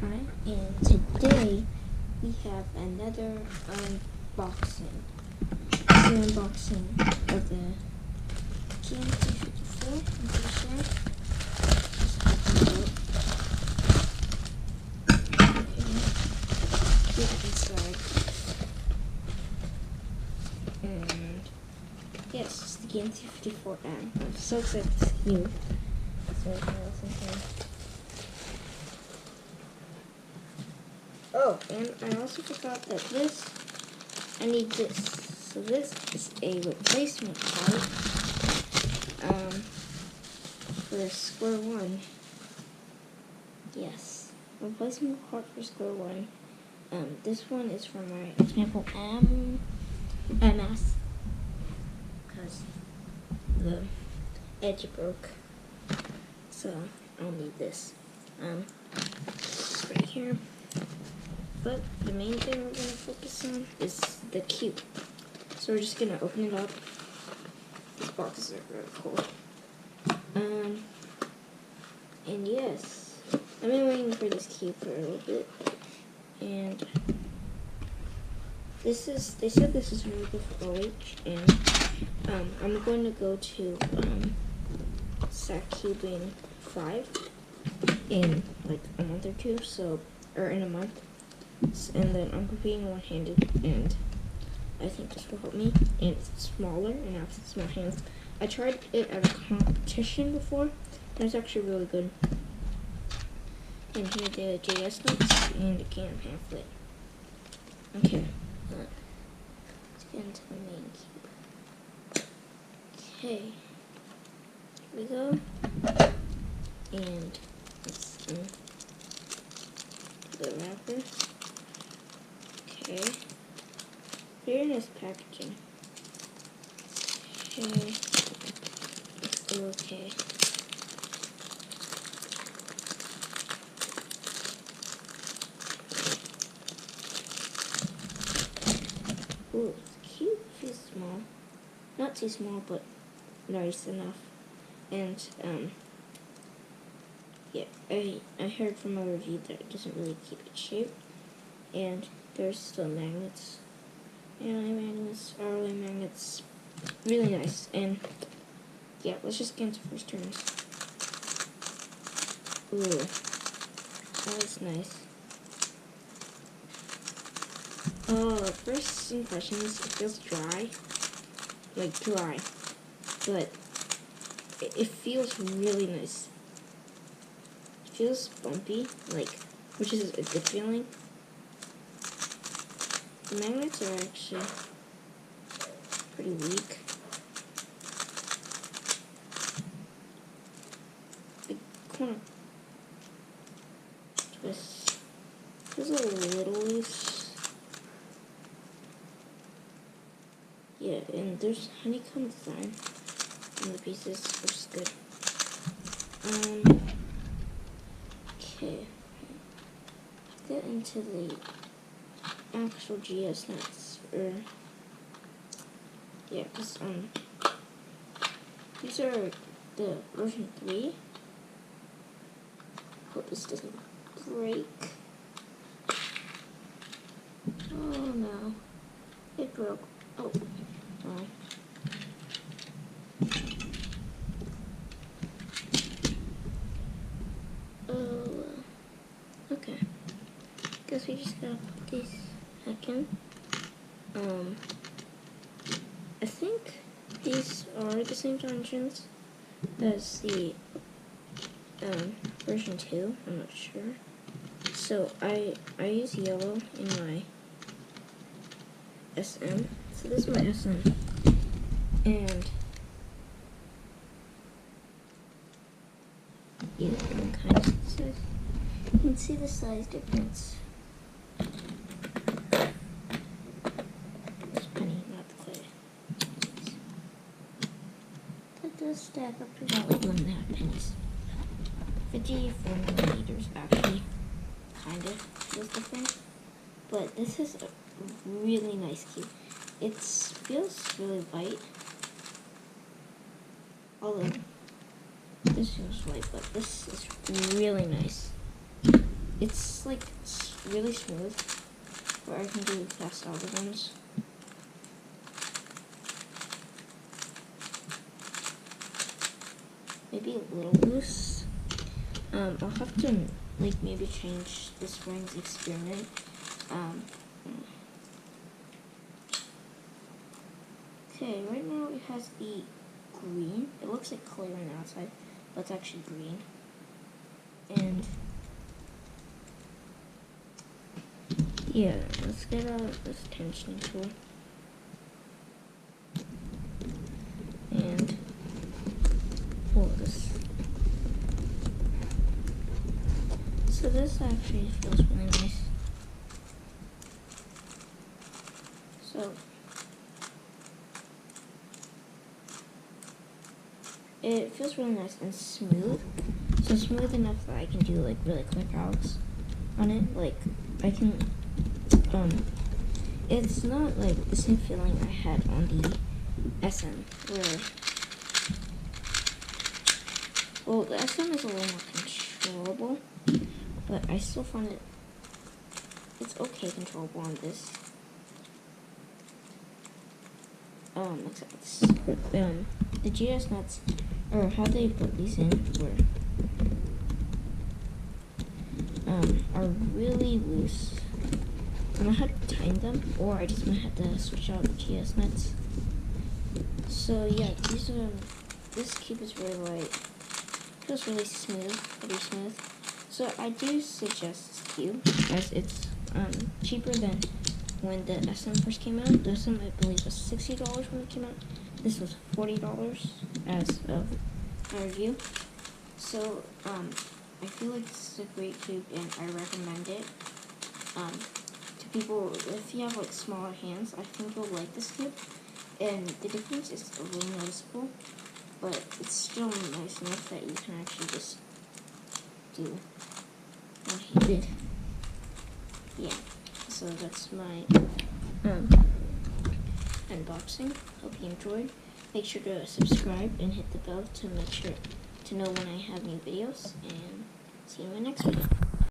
Hi, and today we have another unboxing. The unboxing of the GMT54. I'm pretty sure. Just open it up. Okay. Keep it inside. And yes, it's the GMT54M. I'm so excited to see you. So I can listen to it. Oh, and I also forgot that I need this. So this is a replacement part for Square One. Yes, replacement part for Square One. This one is for my example MS, because the edge broke. So I'll need this. Right here. But the main thing we're going to focus on is the cube. So we're just going to open it up. These boxes are really cool. And yes, I've been waiting for this cube for a little bit. And they said this is really good for OH. And I'm going to go to SACcubing 5 in like a month or two, or in a month. And then I'm competing one-handed, and I think this will help me. And it's smaller, and I have small hands. I tried it at a competition before, and it's actually really good. And here are the JS notes and the CAN pamphlet. Okay, let's get into the main cube. Okay, here we go. And let's do the wrapper. Okay. Very nice packaging. Okay. Ooh, it's cute. Feels small. Not too small, but nice enough. And yeah, I heard from a review that it doesn't really keep its shape. And there's still magnets. Anti magnets, ROA magnets. Really nice. And yeah, let's just get into first turns. Ooh, that's nice. Oh, first impressions, it feels dry. Like dry. But it feels really nice. It feels bumpy, which is a good feeling. The magnets are actually pretty weak. The corner twist feels a little loose. Yeah, and there's honeycomb design on the pieces, which is good. Okay. Let's get into the actual GS nuts, because these are the version 3. Hope this doesn't break. Oh no, it broke. Oh, well. Oh, okay. Guess we just gotta put these back in. I think these are the same dimensions as the version 2. I'm not sure. So I use yellow in my SM. So this is my SM, and yeah, you can see the size difference. Does stack up to about like 1.5 pennies. 54 millimeters actually kind of feels different, but this is a really nice cube. It feels really light, although this feels light, but this is really nice. it's like really smooth, where I can do fast algorithms. Maybe a little loose. I'll have to like maybe change the springs, experiment. Okay, right now it has the green. It looks like clear on the outside, but it's actually green. And yeah, let's get out this tension tool. And pull this. So this actually feels really nice. So it feels really nice and smooth. So smooth enough that I can do like really quick algs on it. Like I can, it's not like the same feeling I had on the SM where, well, the SM is a little more controllable, but I still find it's okay controllable on this. Except the GS nuts, or how they put these in, are really loose. I might have to tighten them, or I just might have to switch out the GS nuts. So yeah, this cube is really light. Feels really smooth, pretty smooth. So I do suggest this cube, as it's cheaper than when the SM first came out. The SM, I believe, was $60 when it came out. This was $40 as of my review. So I feel like this is a great cube, and I recommend it to people. If you have like smaller hands, I think you'll like this cube. And the difference is a little noticeable, but it's still nice enough that you can actually just do one-handed. Yeah, so that's my unboxing. Hope you enjoyed. Make sure to subscribe and hit the bell to make sure to know when I have new videos, and see you in my next video.